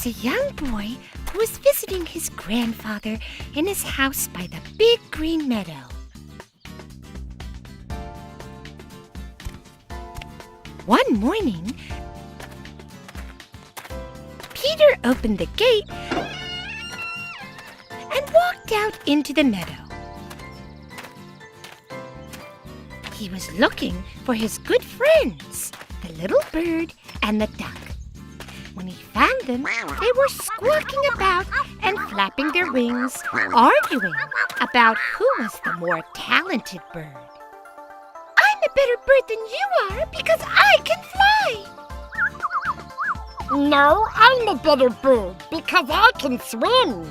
was a young boy who was visiting his grandfather in his house by the big green meadow. One morning, Peter opened the gate and walked out into the meadow. He was looking for his good friends, the little bird and the duck. When he found them, they were squawking about and flapping their wings, arguing about who was the more talented bird. "I'm a better bird than you are because I can fly." "No, I'm a better bird because I can swim."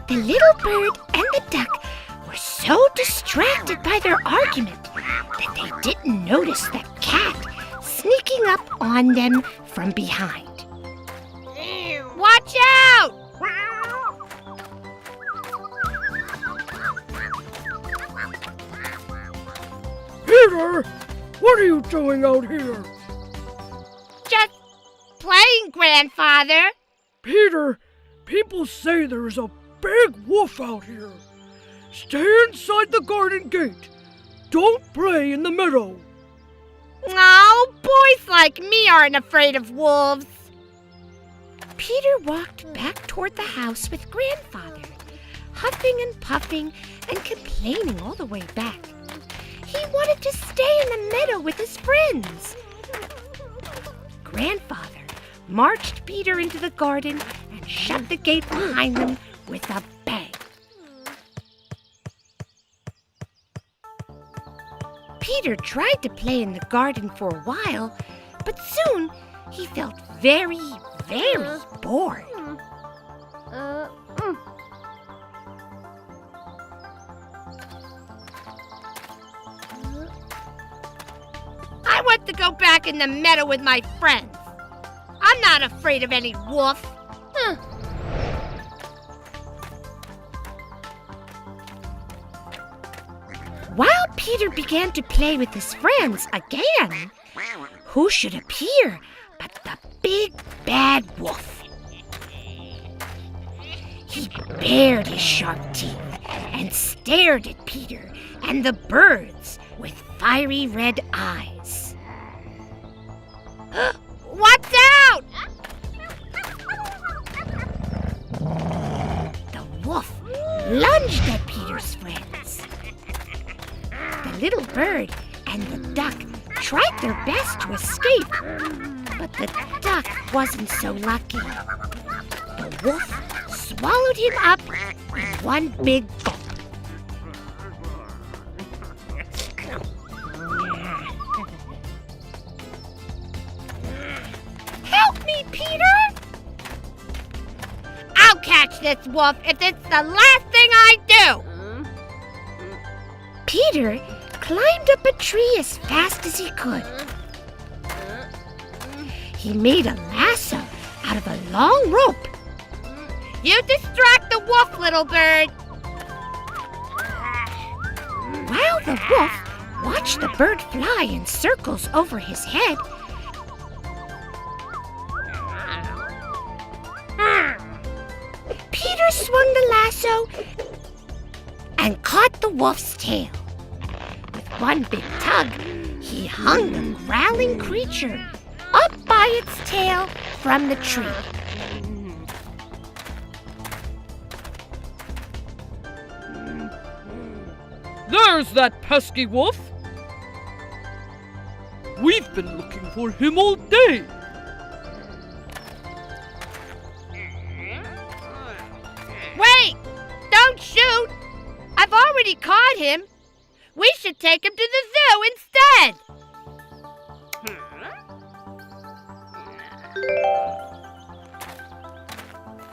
The little bird and the duck were so distracted by their argument that they didn't notice the cat sneaking up on them from behind. "Watch out!" Peter, what are you doing out here? "Just playing, Grandfather." Peter, people say there's a big wolf out here. Stay inside the garden gate. Don't play in the meadow. Oh, boys like me aren't afraid of wolves. Peter walked back toward the house with Grandfather, huffing and puffing and complaining all the way back. He wanted to stay in the meadow with his friends. Grandfather marched Peter into the garden and shut the gate behind them with a bang. Peter tried to play in the garden for a while, but soon he felt very, very bored. "I want to go back in the meadow with my friends. I'm not afraid of any wolf." While Peter began to play with his friends again, who should appear but the big bad wolf. He bared his sharp teeth and stared at Peter and the birds with fiery red eyes. "Watch out!" The wolf lunged at Peter's friends. The little bird and the duck tried their best to escape, but the duck wasn't so lucky. The wolf swallowed him up in one big gulp. "Help me, Peter!" "I'll catch this wolf if it's the last thing I do!" Peter climbed up a tree as fast as he could. He made a lasso out of a long rope. "You distract the wolf, little bird." While the wolf watched the bird fly in circles over his head, Peter swung the lasso and caught the wolf's tail. With one big tug, he hung the growling creature up by its tail from the tree. There's that pesky wolf. We've been looking for him all day. Wait! Don't shoot! I've already caught him. We should take him to the zoo instead.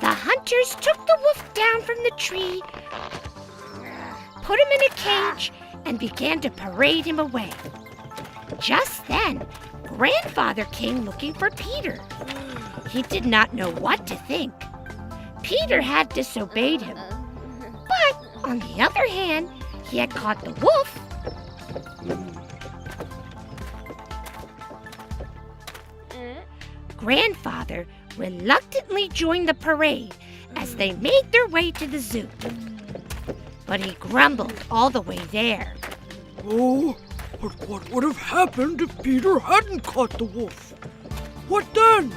The hunters took the wolf down from the tree, put him in a cage, and began to parade him away. Just then, Grandfather came looking for Peter. He did not know what to think. Peter had disobeyed him. But, on the other hand, he had caught the wolf. Grandfather reluctantly joined the parade as they made their way to the zoo. But he grumbled all the way there. Oh, but what would have happened if Peter hadn't caught the wolf? What then?